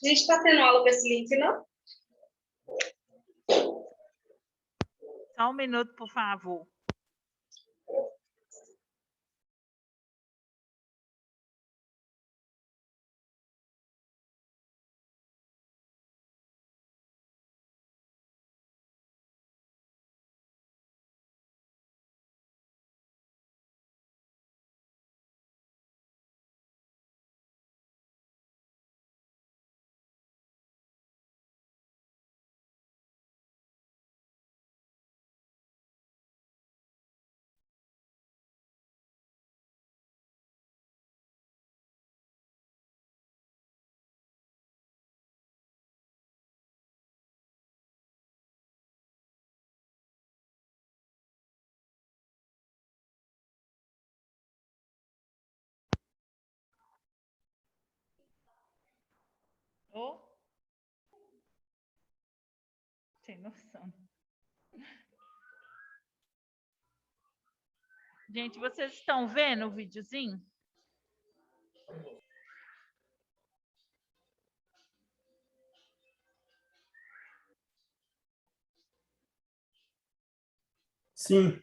A gente está tendo aula com esse link, não? Só um minuto, por favor. Oh. Sem noção. Gente, vocês estão vendo o videozinho? Sim.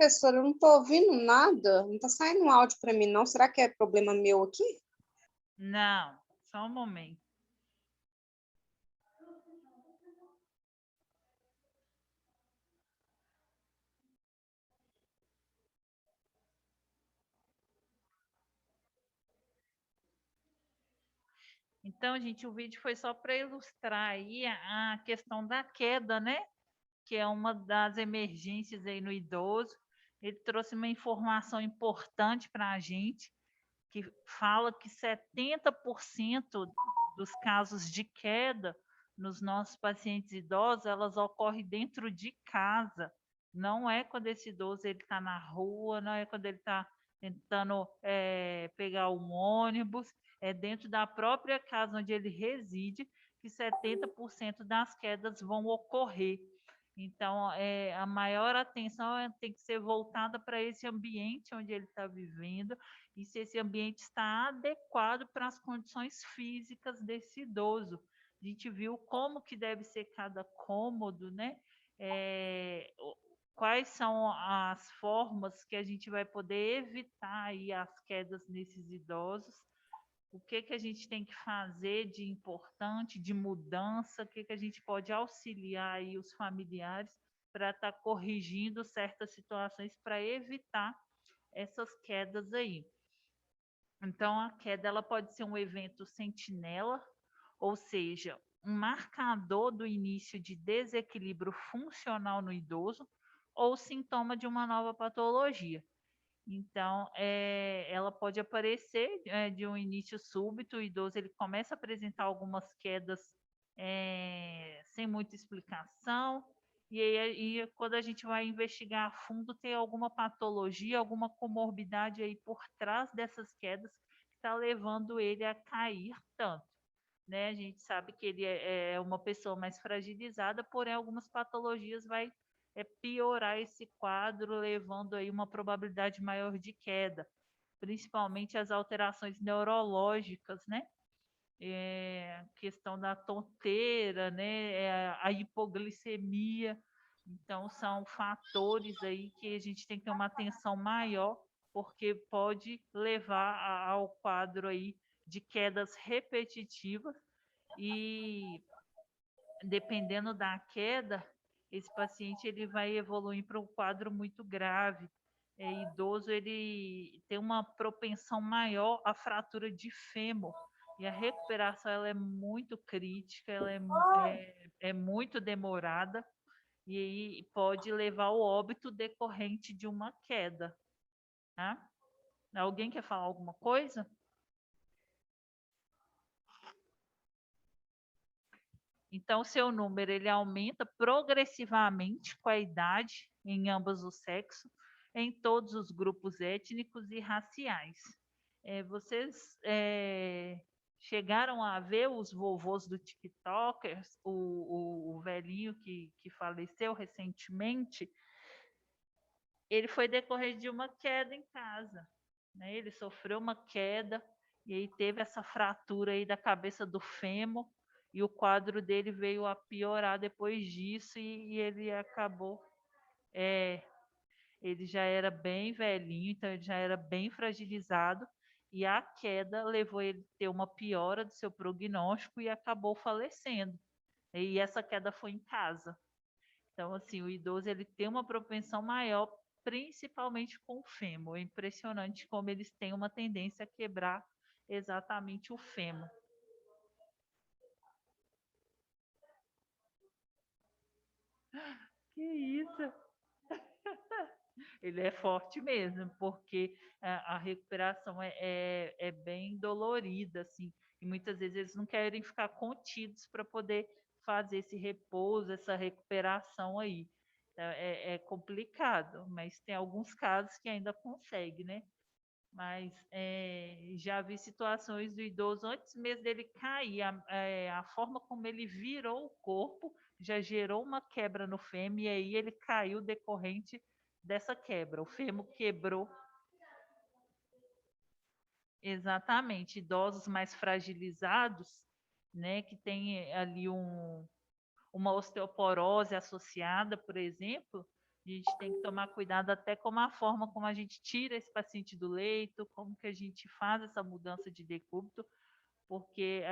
Professora, eu não estou ouvindo nada, não está saindo um áudio para mim, não. Será que é problema meu aqui? Não, só um momento. Então, gente, o vídeo foi só para ilustrar aí a questão da queda, né? Que é uma das emergências aí no idoso. Ele trouxe uma informação importante para a gente, que fala que 70% dos casos de queda nos nossos pacientes idosos, elas ocorrem dentro de casa. Não é quando esse idoso está na rua, não é quando ele está tentando pegar um ônibus, é dentro da própria casa onde ele reside que 70% das quedas vão ocorrer. Então, a maior atenção tem que ser voltada para esse ambiente onde ele está vivendo e se esse ambiente está adequado para as condições físicas desse idoso. A gente viu como que deve ser cada cômodo, né? Quais são as formas que a gente vai poder evitar aí as quedas nesses idosos, o que a gente tem que fazer de importante, de mudança, o que a gente pode auxiliar aí os familiares para estar corrigindo certas situações para evitar essas quedas aí. Então, a queda ela pode ser um evento sentinela, ou seja, um marcador do início de desequilíbrio funcional no idoso ou sintoma de uma nova patologia. Então, ela pode aparecer de um início súbito, o idoso ele começa a apresentar algumas quedas sem muita explicação, e aí quando a gente vai investigar a fundo, tem alguma patologia, alguma comorbidade aí por trás dessas quedas que está levando ele a cair tanto. Né? A gente sabe que ele é uma pessoa mais fragilizada, porém algumas patologias vai piorar esse quadro, levando aí uma probabilidade maior de queda, principalmente as alterações neurológicas, né? Questão da tonteira, né? A hipoglicemia. Então, são fatores aí que a gente tem que ter uma atenção maior, porque pode levar ao quadro aí de quedas repetitivas e dependendo da queda, esse paciente ele vai evoluir para um quadro muito grave. Idoso ele tem uma propensão maior à fratura de fêmur e a recuperação ela é muito crítica, ela é muito demorada e aí pode levar ao óbito decorrente de uma queda. Tá? Alguém quer falar alguma coisa? Então, seu número ele aumenta progressivamente com a idade em ambos os sexos, em todos os grupos étnicos e raciais. Vocês chegaram a ver os vovôs do TikTokers, o velhinho que faleceu recentemente? Ele foi decorrer de uma queda em casa. Né? Ele sofreu uma queda e aí teve essa fratura aí da cabeça do fêmur e o quadro dele veio a piorar depois disso e ele acabou ele já era bem velhinho, então ele já era bem fragilizado e a queda levou ele a ter uma piora do seu prognóstico e acabou falecendo. E essa queda foi em casa. Então, assim, o idoso ele tem uma propensão maior, principalmente com o fêmur. É impressionante como eles têm uma tendência a quebrar exatamente o fêmur. Que isso? Ele é forte mesmo, porque a recuperação é bem dolorida, assim, e muitas vezes eles não querem ficar contidos para poder fazer esse repouso, essa recuperação aí. Então, é complicado, mas tem alguns casos que ainda consegue, né? Mas já vi situações do idoso antes mesmo dele cair, a forma como ele virou o corpo já gerou uma quebra no fêmur e aí ele caiu decorrente dessa quebra. O fêmur quebrou. Exatamente, idosos mais fragilizados, né, que tem ali uma osteoporose associada, por exemplo, A gente tem que tomar cuidado até com a forma como a gente tira esse paciente do leito, como que a gente faz essa mudança de decúbito, porque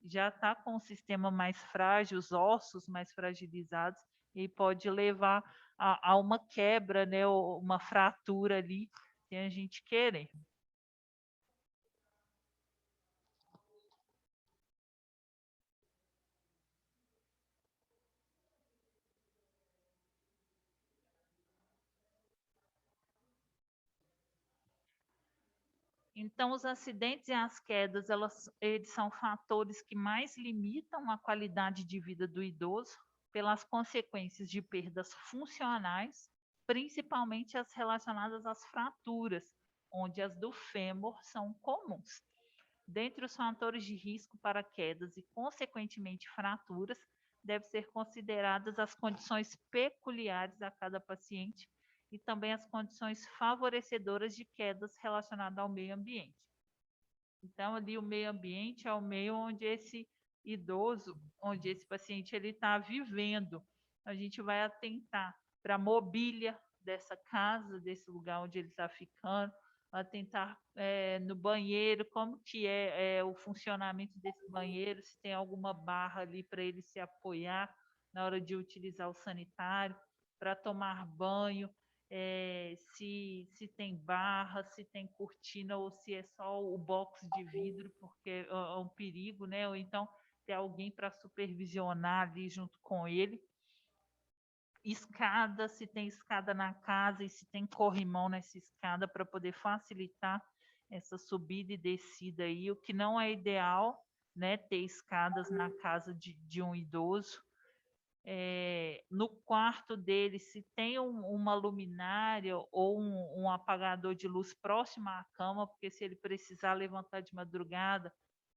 já está com o sistema mais frágil, os ossos mais fragilizados, e pode levar a uma quebra, né, ou uma fratura ali, sem a gente querer. Então, os acidentes e as quedas, eles são fatores que mais limitam a qualidade de vida do idoso pelas consequências de perdas funcionais, principalmente as relacionadas às fraturas, onde as do fêmur são comuns. Dentre os fatores de risco para quedas e, consequentemente, fraturas, deve ser consideradas as condições peculiares a cada paciente e também as condições favorecedoras de quedas relacionadas ao meio ambiente. Então, ali o meio ambiente é o meio onde esse idoso, onde esse paciente ele está vivendo. A gente vai atentar para a mobília dessa casa, desse lugar onde ele está ficando, atentar no banheiro, como que é o funcionamento desse banheiro, se tem alguma barra ali para ele se apoiar na hora de utilizar o sanitário, para tomar banho, se tem barra, se tem cortina ou se é só o box de vidro, porque é um perigo, né? Ou então ter alguém para supervisionar ali junto com ele. Escada, se tem escada na casa e se tem corrimão nessa escada para poder facilitar essa subida e descida aí, o que não é ideal, né? Ter escadas na casa de um idoso. No quarto dele, se tem uma luminária ou um apagador de luz próximo à cama, porque se ele precisar levantar de madrugada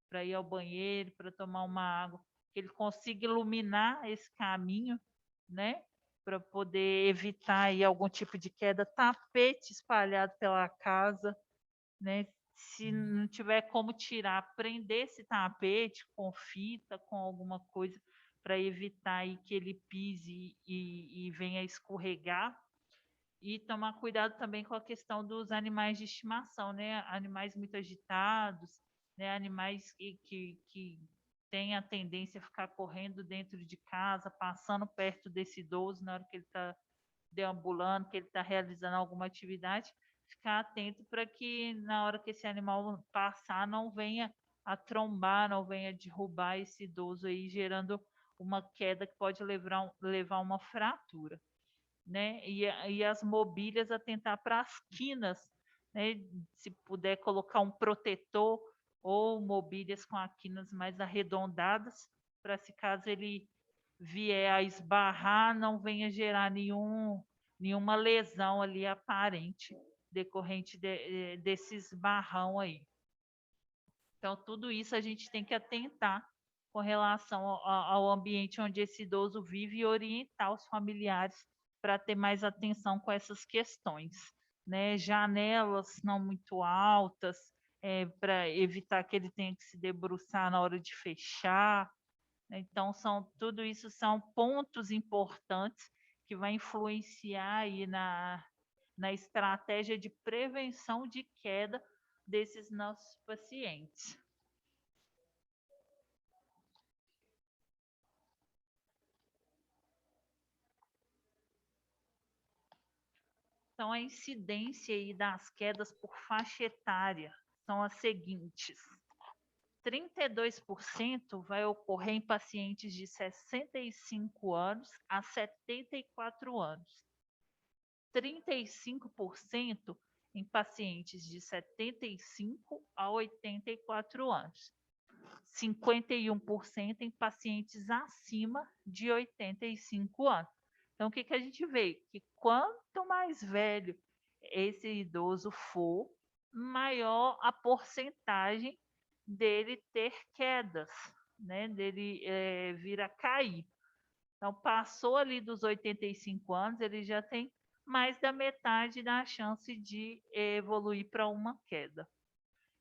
para ir ao banheiro, para tomar uma água, que ele consiga iluminar esse caminho, né? Para poder evitar aí algum tipo de queda, tapete espalhado pela casa, né? Se não tiver como tirar, prender esse tapete com fita, com alguma coisa, para evitar aí que ele pise e venha escorregar. E tomar cuidado também com a questão dos animais de estimação, né? Animais muito agitados, né? Animais que têm a tendência a ficar correndo dentro de casa, passando perto desse idoso na hora que ele está deambulando, que ele está realizando alguma atividade, ficar atento para que na hora que esse animal passar não venha a trombar, não venha derrubar esse idoso aí, gerando uma queda que pode levar uma fratura, né? E as mobílias atentar para as quinas, né? Se puder colocar um protetor ou mobílias com as quinas mais arredondadas, para se caso ele vier a esbarrar, não venha gerar nenhuma lesão ali aparente decorrente desse esbarrão aí. Então, tudo isso a gente tem que atentar com relação ao ambiente onde esse idoso vive e orientar os familiares para ter mais atenção com essas questões, né? Janelas não muito altas, para evitar que ele tenha que se debruçar na hora de fechar. Então, tudo isso são pontos importantes que vai influenciar aí na estratégia de prevenção de queda desses nossos pacientes. Então, a incidência aí das quedas por faixa etária são as seguintes: 32% vai ocorrer em pacientes de 65 anos a 74 anos. 35% em pacientes de 75 a 84 anos. 51% em pacientes acima de 85 anos. Então, o que a gente vê? Que quanto mais velho esse idoso for, maior a porcentagem dele ter quedas, né? Dele vir a cair. Então, passou ali dos 85 anos, ele já tem mais da metade da chance de evoluir para uma queda.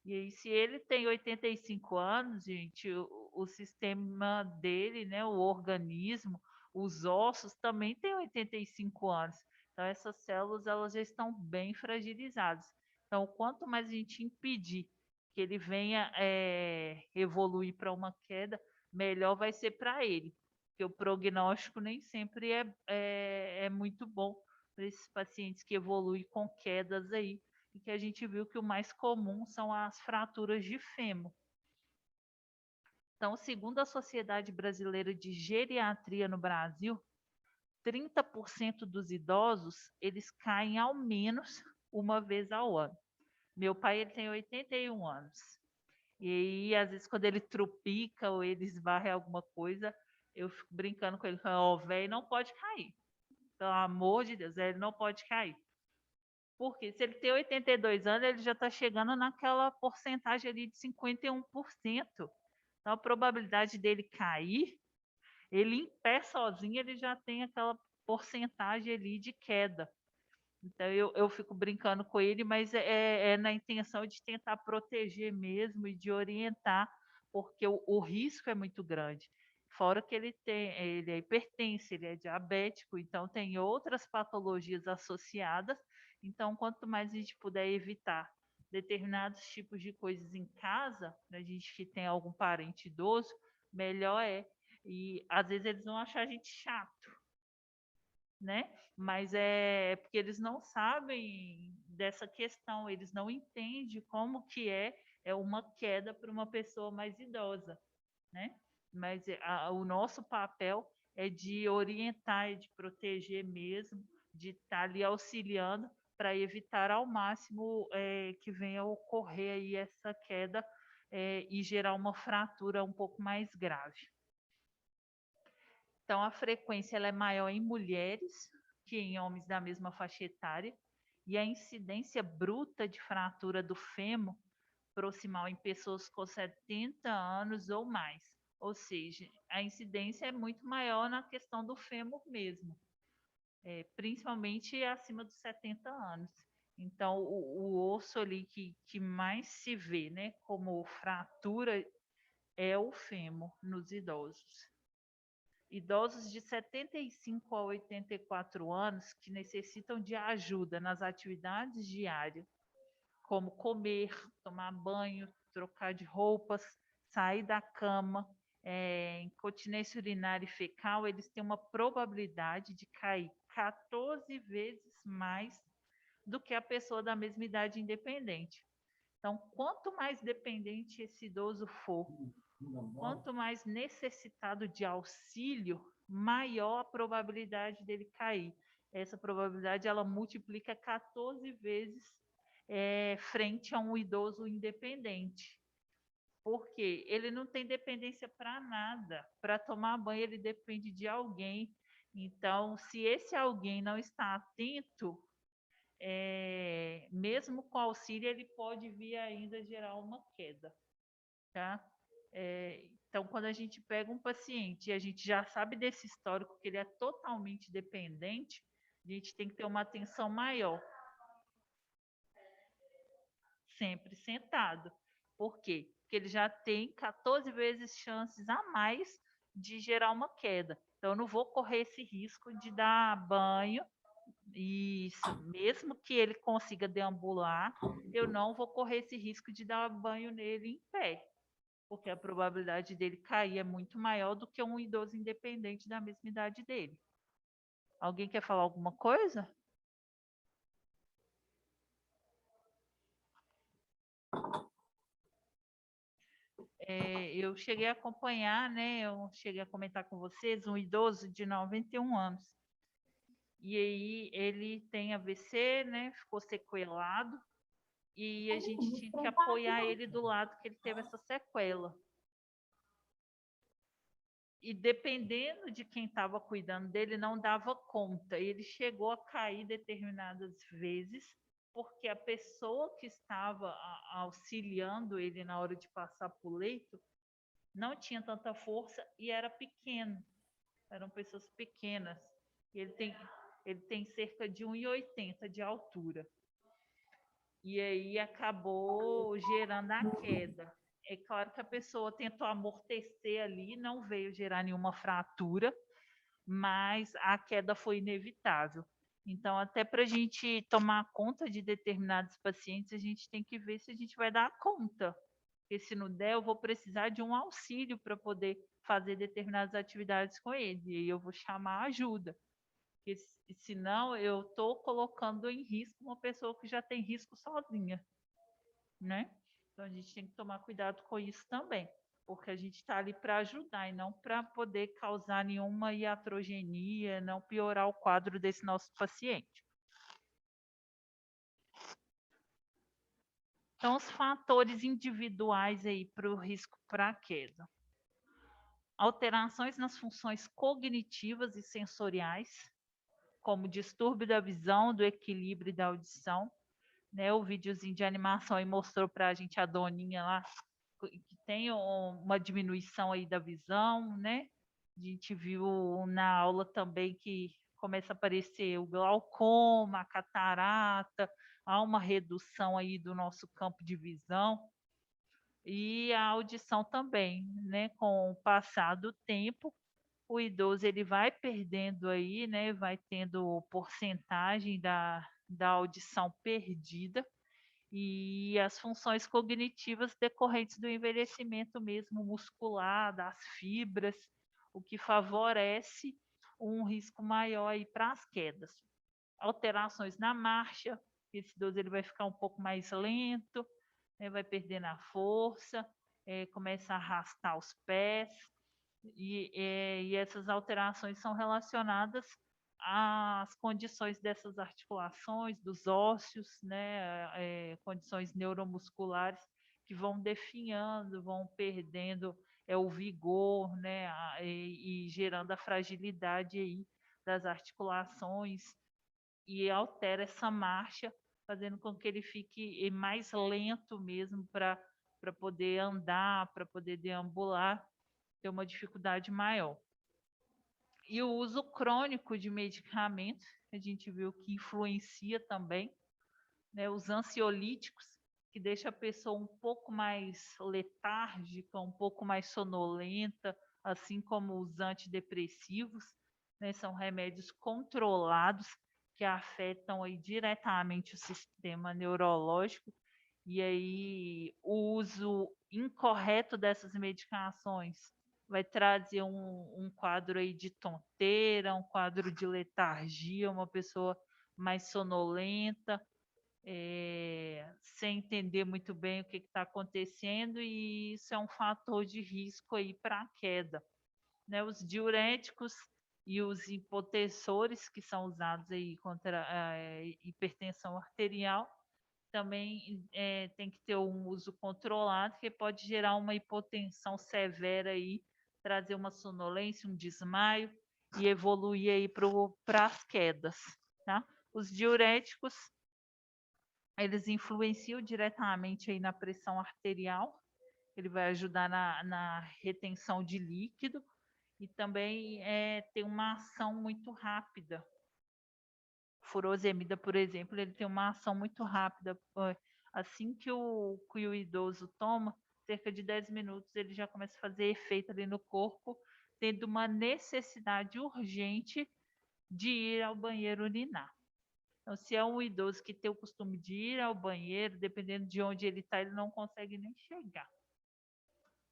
E aí, se ele tem 85 anos, gente, o sistema dele, né, o organismo, os ossos também têm 85 anos. Então, essas células elas já estão bem fragilizadas. Então, quanto mais a gente impedir que ele venha evoluir para uma queda, melhor vai ser para ele. Porque o prognóstico nem sempre é muito bom para esses pacientes que evoluem com quedas aí, e que a gente viu que o mais comum são as fraturas de fêmur. Então, segundo a Sociedade Brasileira de Geriatria no Brasil, 30% dos idosos, eles caem ao menos uma vez ao ano. Meu pai, ele tem 81 anos. E aí, às vezes, quando ele trupica ou ele esbarra em alguma coisa, eu fico brincando com ele, ó, o velho não pode cair. Pelo amor de Deus, ele não pode cair. Porque se ele tem 82 anos, ele já está chegando naquela porcentagem ali de 51%. Então, a probabilidade dele cair, ele em pé sozinho, ele já tem aquela porcentagem ali de queda. Então, eu fico brincando com ele, mas é na intenção de tentar proteger mesmo e de orientar, porque o risco é muito grande. Fora que ele é hipertenso, ele é diabético, então tem outras patologias associadas. Então, quanto mais a gente puder evitar determinados tipos de coisas em casa, a gente que tem algum parente idoso, melhor é. E às vezes eles vão achar a gente chato, né? Mas é porque eles não sabem dessa questão, eles não entendem como que é uma queda para uma pessoa mais idosa, né? Mas o nosso papel é de orientar, é de proteger mesmo, de estar ali auxiliando para evitar ao máximo que venha a ocorrer aí essa queda e gerar uma fratura um pouco mais grave. Então, a frequência ela é maior em mulheres que em homens da mesma faixa etária, e a incidência bruta de fratura do fêmur proximal em pessoas com 70 anos ou mais. Ou seja, a incidência é muito maior na questão do fêmur mesmo, principalmente acima dos 70 anos. Então, o osso ali que mais se vê, né, como fratura é o fêmur nos idosos. Idosos de 75 a 84 anos que necessitam de ajuda nas atividades diárias, como comer, tomar banho, trocar de roupas, sair da cama, incontinência urinária e fecal, eles têm uma probabilidade de cair 14 vezes mais do que a pessoa da mesma idade independente. Então, quanto mais dependente esse idoso for, quanto mais necessitado de auxílio, maior a probabilidade dele cair. Essa probabilidade ela multiplica 14 vezes frente a um idoso independente. Porque ele não tem dependência para nada. Para tomar banho, ele depende de alguém. Então, se esse alguém não está atento, mesmo com auxílio, ele pode vir ainda gerar uma queda. Tá? Então, quando a gente pega um paciente e a gente já sabe desse histórico que ele é totalmente dependente, a gente tem que ter uma atenção maior. Sempre sentado. Por quê? Porque ele já tem 14 vezes chances a mais de gerar uma queda. Então, eu não vou correr esse risco de dar banho. Isso, mesmo que ele consiga deambular, eu não vou correr esse risco de dar banho nele em pé, porque a probabilidade dele cair é muito maior do que um idoso independente da mesma idade dele. Alguém quer falar alguma coisa? Eu cheguei a acompanhar, né? Eu cheguei a comentar com vocês um idoso de 91 anos. E aí ele tem AVC, né? Ficou sequelado. E a gente tinha que apoiar ele do lado que ele teve essa sequela. E dependendo de quem estava cuidando dele, não dava conta. Ele chegou a cair determinadas vezes, porque a pessoa que estava auxiliando ele na hora de passar para o leito não tinha tanta força e era pequeno. Eram pessoas pequenas. Ele tem cerca de 1,80 de altura. E aí acabou gerando a queda. É claro que a pessoa tentou amortecer ali, não veio gerar nenhuma fratura, mas a queda foi inevitável. Então, até para a gente tomar conta de determinados pacientes, a gente tem que ver se a gente vai dar conta. Porque se não der, eu vou precisar de um auxílio para poder fazer determinadas atividades com ele. E aí eu vou chamar ajuda. Porque senão eu estou colocando em risco uma pessoa que já tem risco sozinha, né? Então a gente tem que tomar cuidado com isso também, porque a gente está ali para ajudar e não para poder causar nenhuma iatrogenia, não piorar o quadro desse nosso paciente. Então, os fatores individuais aí para o risco para a queda. Alterações nas funções cognitivas e sensoriais, como distúrbio da visão, do equilíbrio e da audição. Né, o videozinho de animação aí mostrou para a gente a doninha lá, que tem uma diminuição aí da visão, né? A gente viu na aula também que começa a aparecer o glaucoma, a catarata, há uma redução aí do nosso campo de visão. E a audição também, né? Com o passar do tempo, o idoso ele vai perdendo aí, né? Vai tendo porcentagem da audição perdida e as funções cognitivas decorrentes do envelhecimento mesmo muscular, das fibras, o que favorece um risco maior aí para as quedas. Alterações na marcha, esse idoso ele vai ficar um pouco mais lento, né, vai perdendo a força, começa a arrastar os pés, e essas alterações são relacionadas às condições dessas articulações, dos ósseos, né, condições neuromusculares que vão definhando, vão perdendo o vigor, né, e gerando a fragilidade aí das articulações e altera essa marcha, fazendo com que ele fique mais lento mesmo para poder andar, para poder deambular, ter uma dificuldade maior. E o uso crônico de medicamentos, a gente viu que influencia também, né, os ansiolíticos, que deixa a pessoa um pouco mais letárgica, um pouco mais sonolenta, assim como os antidepressivos, né, são remédios controlados que afetam aí diretamente o sistema neurológico, e aí o uso incorreto dessas medicações vai trazer um quadro aí de tonteira, um quadro de letargia, uma pessoa mais sonolenta, sem entender muito bem o que está acontecendo, e isso é um fator de risco aí para a queda. Né, os diuréticos e os hipotensores, que são usados aí contra a hipertensão arterial, também tem que ter um uso controlado, que pode gerar uma hipotensão severa aí, trazer uma sonolência, um desmaio e evoluir aí para as quedas, tá? Os diuréticos, eles influenciam diretamente aí na pressão arterial, ele vai ajudar na retenção de líquido e também tem uma ação muito rápida. Furosemida, por exemplo, ele tem uma ação muito rápida. Assim que o idoso toma, cerca de 10 minutos, ele já começa a fazer efeito ali no corpo, tendo uma necessidade urgente de ir ao banheiro urinar. Então, se é um idoso que tem o costume de ir ao banheiro, dependendo de onde ele está, ele não consegue nem chegar.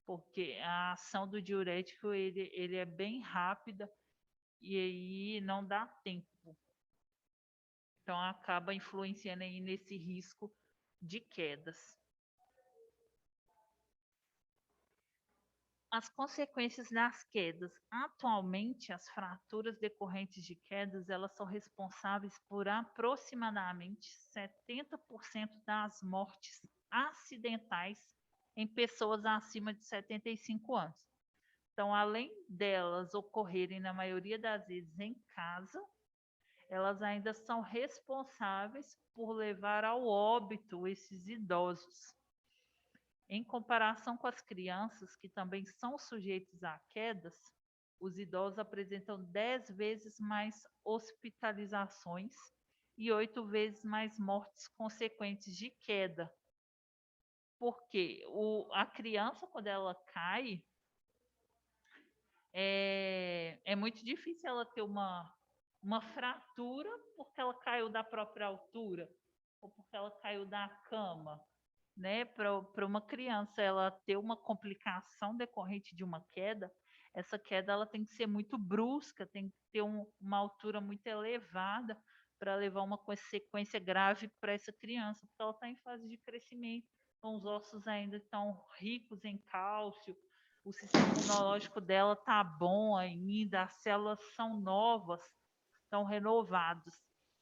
Porque a ação do diurético, ele é bem rápida e aí não dá tempo. Então, acaba influenciando aí nesse risco de quedas. As consequências das quedas. Atualmente, as fraturas decorrentes de quedas, elas são responsáveis por aproximadamente 70% das mortes acidentais em pessoas acima de 75 anos. Então, além delas ocorrerem, na maioria das vezes, em casa, elas ainda são responsáveis por levar ao óbito esses idosos. Em comparação com as crianças, que também são sujeitos a quedas, os idosos apresentam 10 vezes mais hospitalizações e 8 vezes mais mortes consequentes de queda. Porque a criança, quando ela cai, é muito difícil ela ter uma fratura porque ela caiu da própria altura ou porque ela caiu da cama, né? Para uma criança ela ter uma complicação decorrente de uma queda, essa queda ela tem que ser muito brusca, tem que ter uma altura muito elevada para levar uma consequência grave para essa criança, porque ela está em fase de crescimento, então os ossos ainda estão ricos em cálcio, o sistema imunológico dela está bom ainda, as células são novas, estão renovados.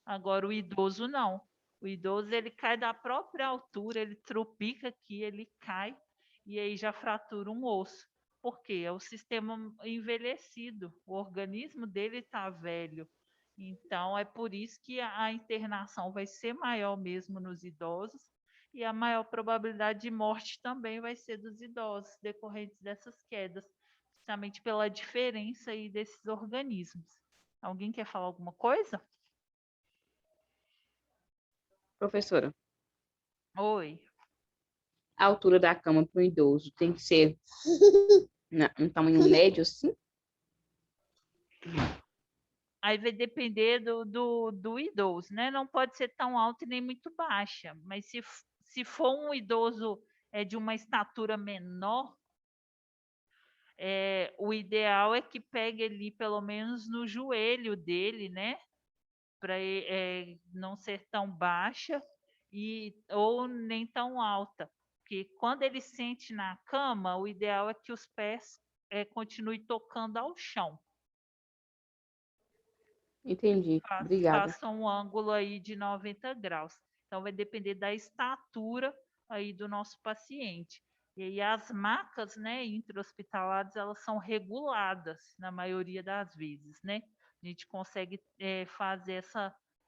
Agora o idoso não. O idoso ele cai da própria altura, ele tropica aqui, ele cai e aí já fratura um osso. Por quê? É o sistema envelhecido, o organismo dele está velho. Então é por isso que a internação vai ser maior mesmo nos idosos e a maior probabilidade de morte também vai ser dos idosos decorrentes dessas quedas, justamente pela diferença aí desses organismos. Alguém quer falar alguma coisa? Professora, Oi. a altura da cama para o idoso tem que ser um tamanho médio, assim? Aí vai depender do idoso, né? Não pode ser tão alta e nem muito baixa, mas se for um idoso de uma estatura menor, o ideal é que pegue ali pelo menos no joelho dele, né? Para não ser tão baixa ou nem tão alta. Porque quando ele sente na cama, o ideal é que os pés continuem tocando ao chão. Entendi. Obrigada. Faça um ângulo aí de 90 graus. Então, vai depender da estatura aí do nosso paciente. E aí as macas, né, intra-hospitalares, elas são reguladas na maioria das vezes, né? A gente consegue fazer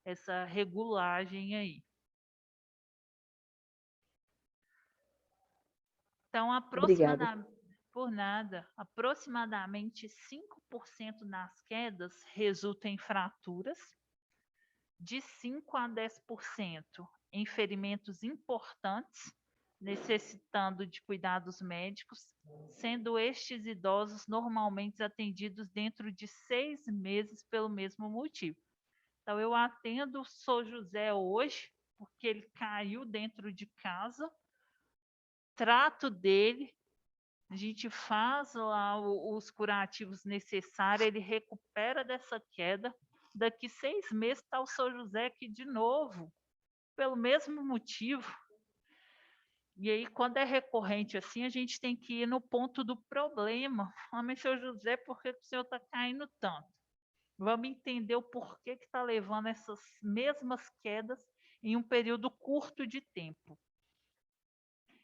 essa regulagem aí. Então, Obrigada. por nada, aproximadamente 5% das quedas resultam em fraturas, de 5 a 10% em ferimentos importantes, necessitando de cuidados médicos, sendo estes idosos normalmente atendidos dentro de 6 meses pelo mesmo motivo. Então, eu atendo o São José hoje, porque ele caiu dentro de casa, trato dele, a gente faz lá os curativos necessários, ele recupera dessa queda. Daqui 6 meses está o São José aqui de novo, pelo mesmo motivo. E aí, quando é recorrente assim, a gente tem que ir no ponto do problema. Mas, São José, por que o senhor está caindo tanto? Vamos entender o porquê que está levando essas mesmas quedas em um período curto de tempo.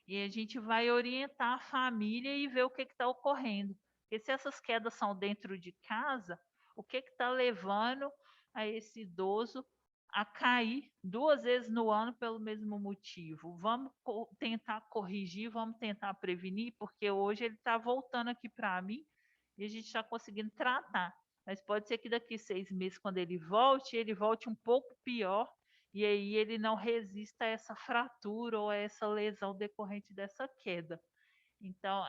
E a gente vai orientar a família e ver o que está ocorrendo. Porque se essas quedas são dentro de casa, o que está levando a esse idoso a cair 2 vezes no ano pelo mesmo motivo? Vamos tentar corrigir, vamos tentar prevenir, porque hoje ele está voltando aqui para mim e a gente está conseguindo tratar. Mas pode ser que daqui 6 meses, quando ele volte um pouco pior e aí ele não resista a essa fratura ou a essa lesão decorrente dessa queda. Então,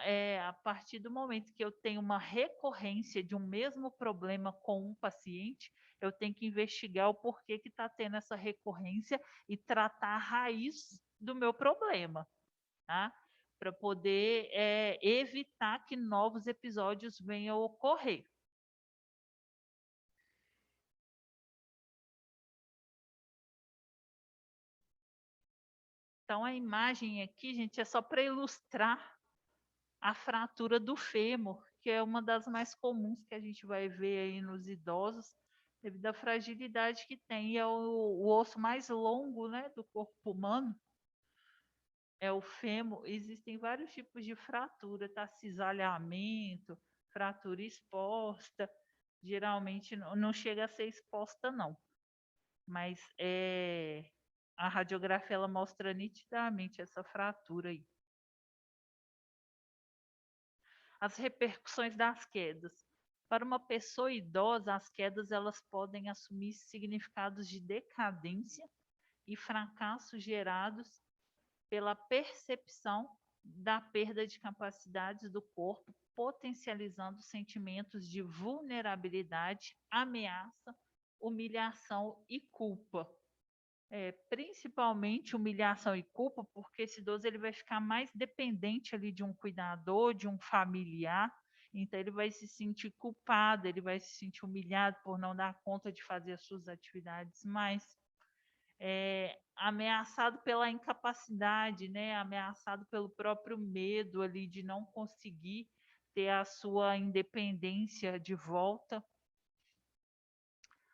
a partir do momento que eu tenho uma recorrência de um mesmo problema com um paciente, eu tenho que investigar o porquê que está tendo essa recorrência e tratar a raiz do meu problema, tá? Para poder evitar que novos episódios venham a ocorrer. Então, a imagem aqui, gente, é só para ilustrar a fratura do fêmur, que é uma das mais comuns que a gente vai ver aí nos idosos, devido à fragilidade que tem. E é o osso mais longo, né, do corpo humano, é o fêmur. Existem vários tipos de fratura, tá? Cisalhamento, fratura exposta. Geralmente não chega a ser exposta, não. Mas a radiografia ela mostra nitidamente essa fratura aí. As repercussões das quedas. Para uma pessoa idosa, as quedas elas podem assumir significados de decadência e fracasso gerados pela percepção da perda de capacidades do corpo, potencializando sentimentos de vulnerabilidade, ameaça, humilhação e culpa. Principalmente humilhação e culpa, porque esse idoso ele vai ficar mais dependente ali de um cuidador, de um familiar, então ele vai se sentir culpado, ele vai se sentir humilhado por não dar conta de fazer as suas atividades mais. Ameaçado pela incapacidade, né? Ameaçado pelo próprio medo ali de não conseguir ter a sua independência de volta.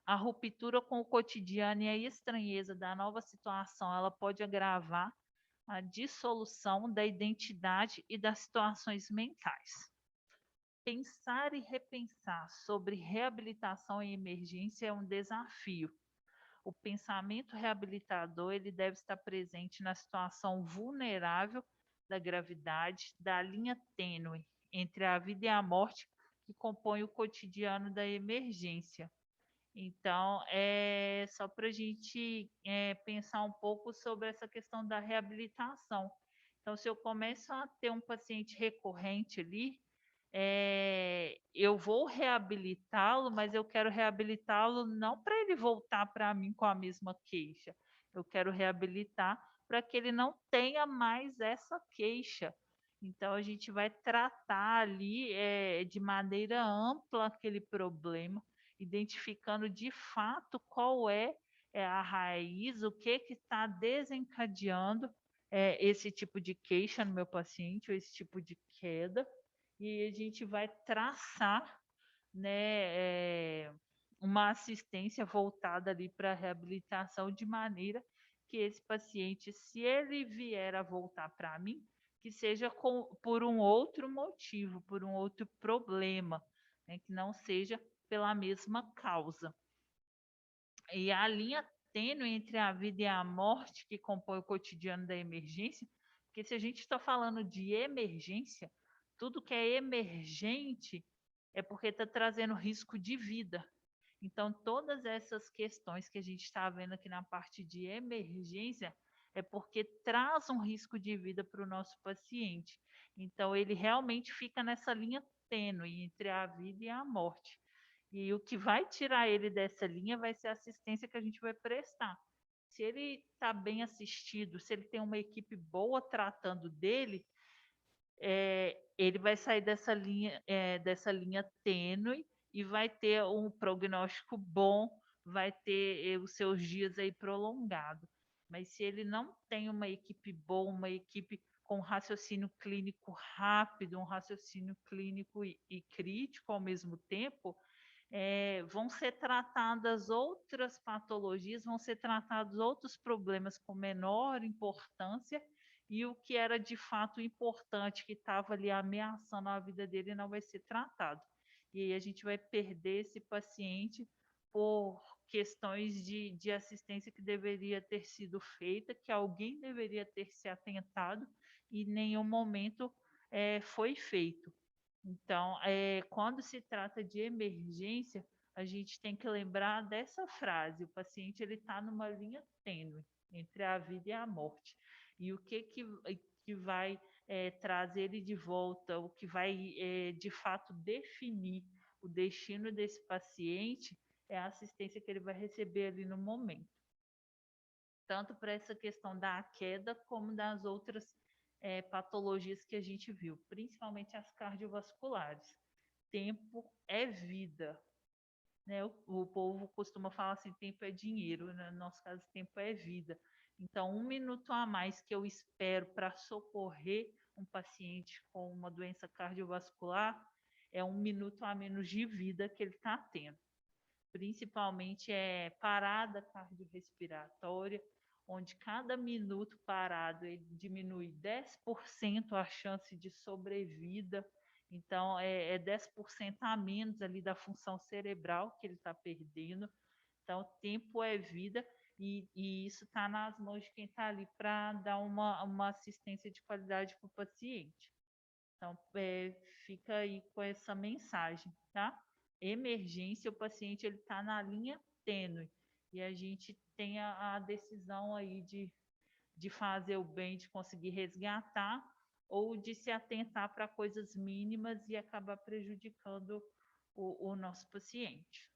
A ruptura com o cotidiano e a estranheza da nova situação, ela pode agravar a dissolução da identidade e das situações mentais. Pensar e repensar sobre reabilitação em emergência é um desafio. O pensamento reabilitador ele deve estar presente na situação vulnerável da gravidade, da linha tênue entre a vida e a morte que compõe o cotidiano da emergência. Então, é só para a gente pensar um pouco sobre essa questão da reabilitação. Então, se eu começo a ter um paciente recorrente ali, eu vou reabilitá-lo, mas eu quero reabilitá-lo não para ele voltar para mim com a mesma queixa. Eu quero reabilitar para que ele não tenha mais essa queixa. Então, a gente vai tratar ali de maneira ampla aquele problema, identificando de fato qual é a raiz, o que está desencadeando esse tipo de queixa no meu paciente, ou esse tipo de queda, e a gente vai traçar, né, uma assistência voltada ali para a reabilitação, de maneira que esse paciente, se ele vier a voltar para mim, que seja por um outro motivo, por um outro problema, né, que não seja pela mesma causa. E a linha tênue entre a vida e a morte que compõe o cotidiano da emergência, porque se a gente está falando de emergência, tudo que é emergente é porque está trazendo risco de vida. Então, todas essas questões que a gente está vendo aqui na parte de emergência é porque traz um risco de vida para o nosso paciente. Então, ele realmente fica nessa linha tênue entre a vida e a morte. E o que vai tirar ele dessa linha vai ser a assistência que a gente vai prestar. Se ele está bem assistido, se ele tem uma equipe boa tratando dele, ele vai sair dessa linha tênue e vai ter um prognóstico bom, vai ter os seus dias aí prolongado. Mas se ele não tem uma equipe boa, uma equipe com raciocínio clínico rápido, um raciocínio clínico e crítico ao mesmo tempo, vão ser tratadas outras patologias, vão ser tratados outros problemas com menor importância, e o que era de fato importante, que estava ali ameaçando a vida dele, não vai ser tratado. E aí a gente vai perder esse paciente por questões de assistência que deveria ter sido feita, que alguém deveria ter se atentado, e em nenhum momento foi feito. Então, quando se trata de emergência, a gente tem que lembrar dessa frase: o paciente ele está numa linha tênue entre a vida e a morte. E o que vai trazer ele de volta, o que vai de fato definir o destino desse paciente é a assistência que ele vai receber ali no momento. Tanto para essa questão da queda, como das outras patologias que a gente viu, principalmente as cardiovasculares. Tempo é vida, né? O povo costuma falar assim, tempo é dinheiro, né? No nosso caso, tempo é vida. Então, 1 minuto a mais que eu espero para socorrer um paciente com uma doença cardiovascular é 1 minuto a menos de vida que ele está tendo. Principalmente parada cardiorrespiratória, onde cada minuto parado ele diminui 10% a chance de sobrevida. Então, é 10% a menos ali da função cerebral que ele está perdendo. Então, tempo é vida, e isso está nas mãos de quem está ali para dar uma assistência de qualidade para o paciente. Então, fica aí com essa mensagem, tá? Emergência, o paciente ele está na linha tênue, e a gente tem a decisão aí de fazer o bem, de conseguir resgatar, ou de se atentar para coisas mínimas e acabar prejudicando o nosso paciente.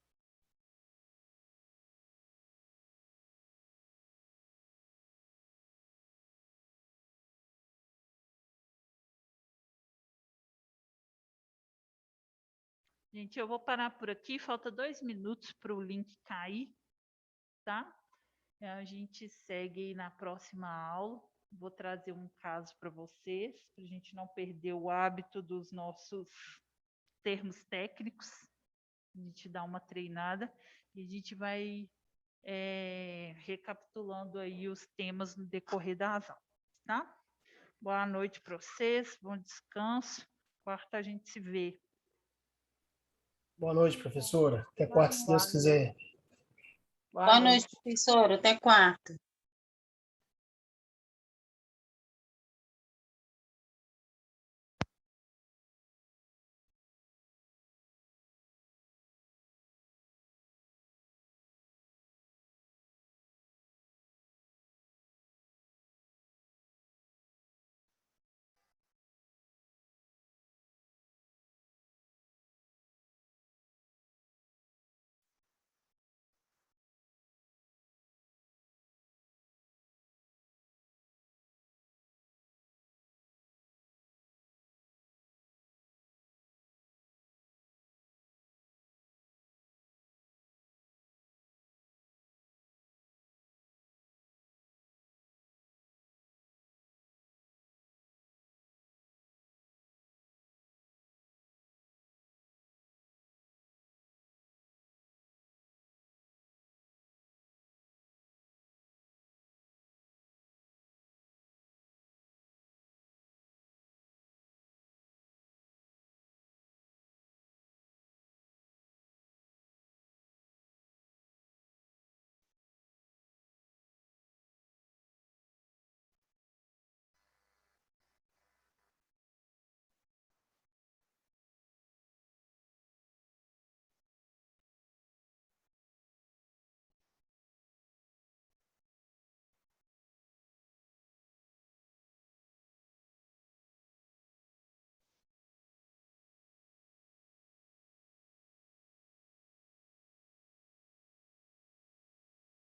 Gente, eu vou parar por aqui, falta 2 minutos para o link cair, tá? A gente segue na próxima aula. Vou trazer um caso para vocês, para a gente não perder o hábito dos nossos termos técnicos. A gente dá uma treinada e a gente vai recapitulando aí os temas no decorrer das aulas, tá? Boa noite para vocês, bom descanso. Quarta a gente se vê. Boa noite, professora. Até quarta, se Deus quiser. Boa noite, professora. Até quarta.